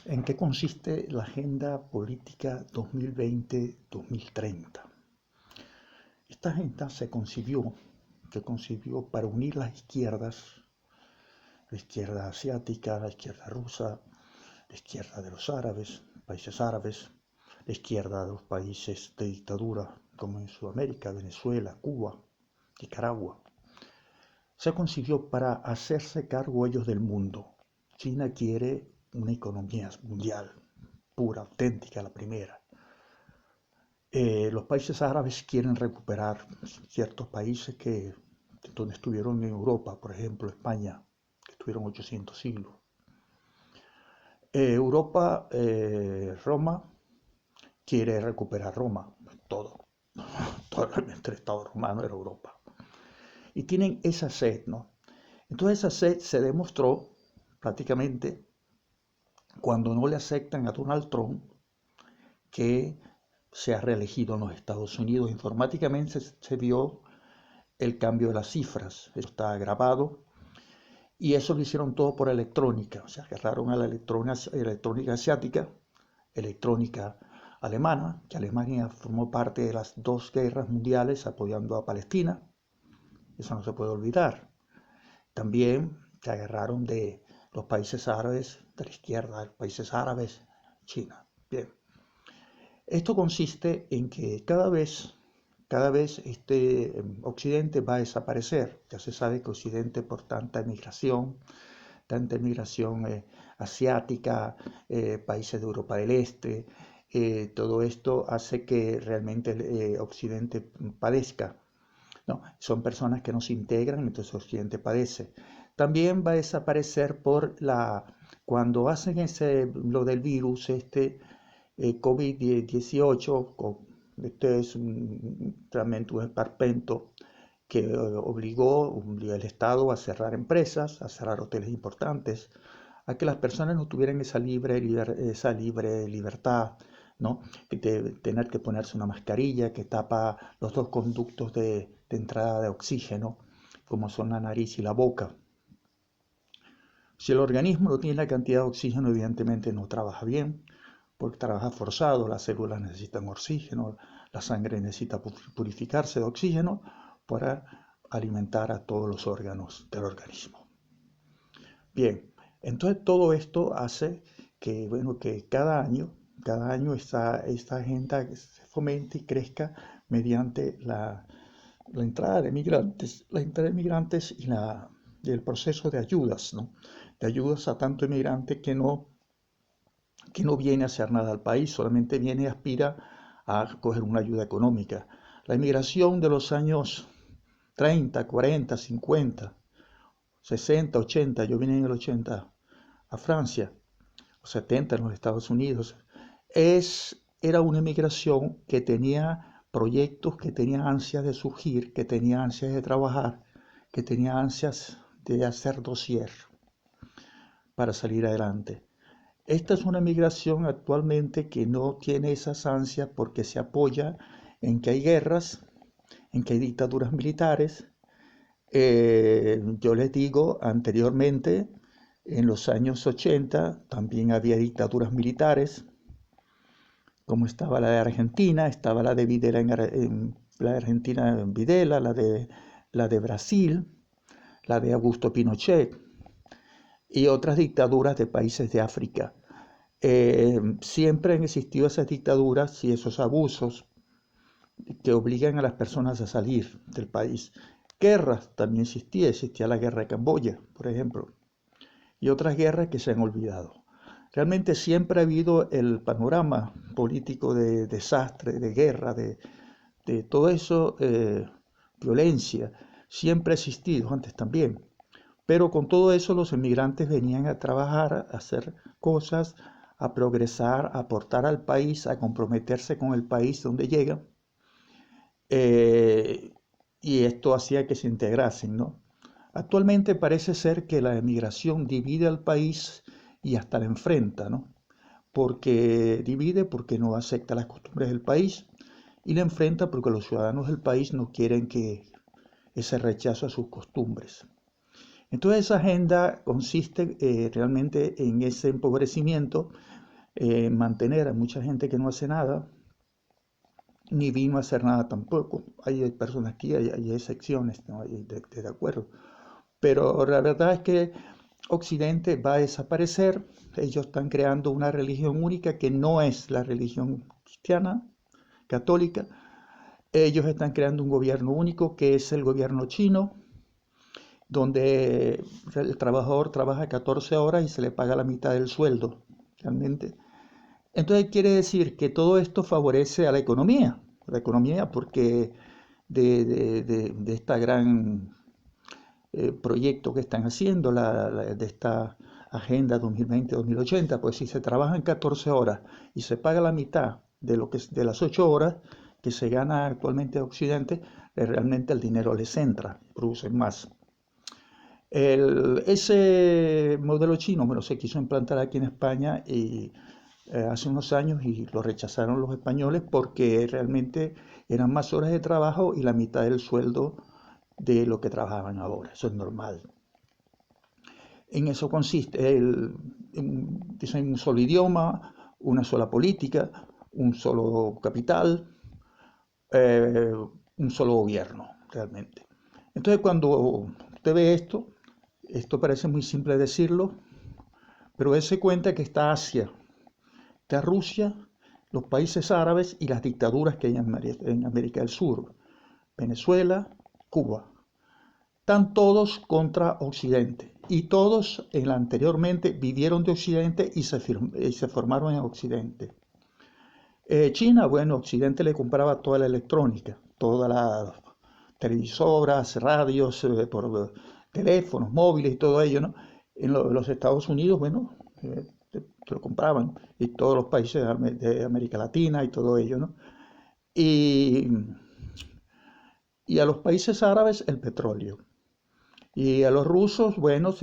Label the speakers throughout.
Speaker 1: ¿En qué consiste la Agenda Política 2020-2030? Esta agenda se concibió para unir las izquierdas, la izquierda asiática, la izquierda rusa, la izquierda de los árabes, países árabes, la izquierda de los países de dictadura como en Sudamérica, Venezuela, Cuba, Nicaragua. Se concibió para hacerse cargo ellos del mundo. China quiere una economía mundial, pura, auténtica, la primera. Los países árabes quieren recuperar ciertos países donde estuvieron en Europa, por ejemplo España, que estuvieron 800 siglos. Europa, Roma, quiere recuperar Roma, todo el Estado romano era Europa. Y tienen esa sed, ¿no? Entonces esa sed se demostró prácticamente cuando no le aceptan a Donald Trump que se ha reelegido en los Estados Unidos. Informáticamente se vio el cambio de las cifras, eso está grabado, y eso lo hicieron todo por electrónica, o sea, agarraron a la electrónica asiática, electrónica alemana, que Alemania formó parte de las dos guerras mundiales apoyando a Palestina, eso no se puede olvidar. También se agarraron de los países árabes, de la izquierda, de los países árabes, China. Bien, esto consiste en que cada vez Occidente va a desaparecer. Ya se sabe que Occidente por tanta emigración asiática, países de Europa del Este, todo esto hace que realmente Occidente padezca. No, son personas que no se integran, entonces Occidente padece. También va a desaparecer cuando hacen lo del virus, COVID-18, este es realmente un esperpento que obligó el Estado a cerrar empresas, a cerrar hoteles importantes, a que las personas no tuvieran esa libre libertad, ¿no? De tener que ponerse una mascarilla que tapa los dos conductos de entrada de oxígeno, como son la nariz y la boca. Si el organismo no tiene la cantidad de oxígeno, evidentemente no trabaja bien, porque trabaja forzado, las células necesitan oxígeno, la sangre necesita purificarse de oxígeno para alimentar a todos los órganos del organismo. Bien, entonces todo esto hace que cada año esta agenda se fomente y crezca mediante la entrada de migrantes y el proceso de ayudas, ¿no? De ayudas a tanto inmigrante que no viene a hacer nada al país, solamente viene y aspira a coger una ayuda económica. La inmigración de los años 30, 40, 50, 60, 80, yo vine en el 80 a Francia, o 70 en los Estados Unidos, era una inmigración que tenía proyectos, que tenía ansias de surgir, que tenía ansias de trabajar, que tenía ansias de hacer dossier para salir adelante. Esta es una migración actualmente que no tiene esas ansias porque se apoya en que hay guerras, en que hay dictaduras militares. Yo les digo, anteriormente, en los años 80, también había dictaduras militares, como estaba la de Argentina, estaba la de Videla la de Argentina en Videla, la de Brasil, la de Augusto Pinochet y otras dictaduras de países de África. Siempre han existido esas dictaduras y esos abusos que obligan a las personas a salir del país. Guerras también existía la guerra de Camboya, por ejemplo, y otras guerras que se han olvidado. Realmente siempre ha habido el panorama político de desastre, de guerra, de todo eso, violencia, siempre ha existido, antes también. Pero con todo eso los emigrantes venían a trabajar, a hacer cosas, a progresar, a aportar al país, a comprometerse con el país donde llegan. eh, y esto hacía que se integrasen, ¿no? Actualmente parece ser que la emigración divide al país y hasta la enfrenta, ¿no? Porque no acepta las costumbres del país y la enfrenta porque los ciudadanos del país no quieren que ese rechazo a sus costumbres. Entonces esa agenda consiste realmente en ese empobrecimiento, mantener a mucha gente que no hace nada, ni vino a hacer nada tampoco. Hay personas aquí, hay excepciones, ¿no? De acuerdo. Pero la verdad es que Occidente va a desaparecer. Ellos están creando una religión única que no es la religión cristiana, católica. Ellos están creando un gobierno único que es el gobierno chino, donde el trabajador trabaja 14 horas y se le paga la mitad del sueldo, realmente. Entonces quiere decir que todo esto favorece a la economía porque de esta gran proyecto que están haciendo, de esta Agenda 2020-2080, pues si se trabajan 14 horas y se paga la mitad de las 8 horas que se gana actualmente en Occidente, realmente el dinero les entra, producen más. Ese modelo chino, bueno, se quiso implantar aquí en España y hace unos años y lo rechazaron los españoles porque realmente eran más horas de trabajo y la mitad del sueldo de lo que trabajaban ahora. Eso es normal. En eso consiste en un solo idioma, una sola política, un solo capital, eh, un solo gobierno, realmente. Entonces cuando usted ve esto parece muy simple decirlo, pero dése cuenta que está Asia, está Rusia, los países árabes y las dictaduras que hay en América del Sur, Venezuela, Cuba. Están todos contra Occidente y todos anteriormente vivieron de Occidente y se formaron en Occidente. China, bueno, Occidente le compraba toda la electrónica, todas las televisoras, radios, por teléfonos, móviles y todo ello, ¿no? En los Estados Unidos, bueno, te lo compraban, y todos los países de América Latina y todo ello, ¿no? Y, y a los países árabes el petróleo. Y a los rusos, bueno,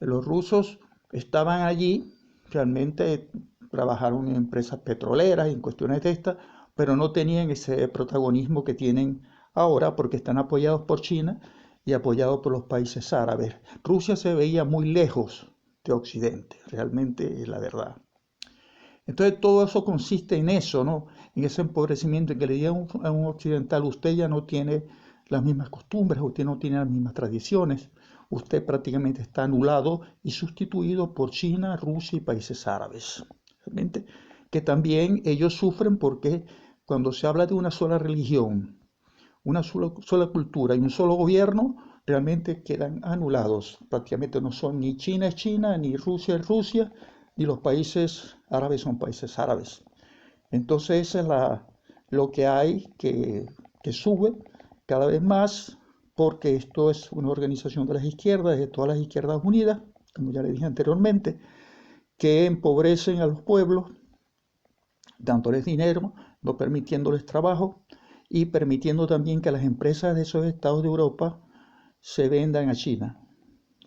Speaker 1: los rusos estaban allí, realmente trabajaron en empresas petroleras y en cuestiones de estas, pero no tenían ese protagonismo que tienen ahora porque están apoyados por China y apoyados por los países árabes. Rusia se veía muy lejos de Occidente, realmente es la verdad. Entonces todo eso consiste en eso, ¿no? En ese empobrecimiento, en que le digan a un occidental, usted ya no tiene las mismas costumbres, usted no tiene las mismas tradiciones, usted prácticamente está anulado y sustituido por China, Rusia y países árabes. Realmente, que también ellos sufren porque cuando se habla de una sola religión, una sola cultura y un solo gobierno, realmente quedan anulados. Prácticamente no son ni China es China, ni Rusia es Rusia, ni los países árabes son países árabes. Entonces eso es lo que hay que sube cada vez más porque esto es una organización de las izquierdas, de todas las izquierdas unidas, como ya le dije anteriormente, que empobrecen a los pueblos, dándoles dinero, no permitiéndoles trabajo y permitiendo también que las empresas de esos estados de Europa se vendan a China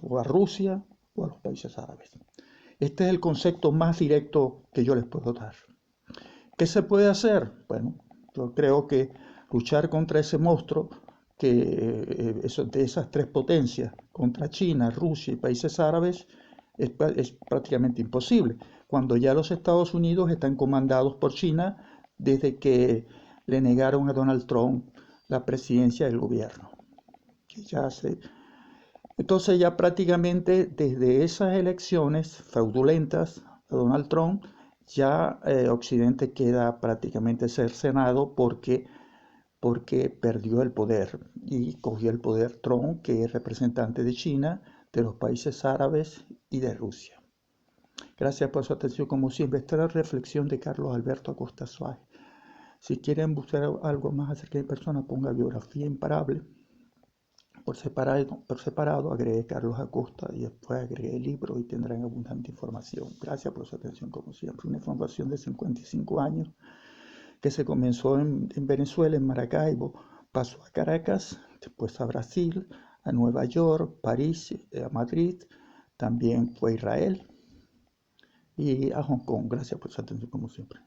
Speaker 1: o a Rusia o a los países árabes. Este es el concepto más directo que yo les puedo dar. ¿Qué se puede hacer? Bueno, yo creo que luchar contra ese monstruo de esas tres potencias, contra China, Rusia y países árabes, es prácticamente imposible, cuando ya los Estados Unidos están comandados por China desde que le negaron a Donald Trump la presidencia del gobierno. Entonces ya prácticamente desde esas elecciones fraudulentas a Donald Trump, ya Occidente queda prácticamente cercenado porque perdió el poder y cogió el poder Trump, que es representante de China, de los países árabes y de Rusia. Gracias por su atención, como siempre. Esta es la reflexión de Carlos Alberto Acosta Suárez. Si quieren buscar algo más acerca de mi persona, ponga biografía imparable. Por separado agregué Carlos Acosta y después agregué el libro y tendrán abundante información. Gracias por su atención, como siempre. Una información de 55 años que se comenzó en Venezuela, en Maracaibo, pasó a Caracas, después a Brasil, a Nueva York, París, a Madrid, también fue a Israel y a Hong Kong. Gracias por su atención, como siempre.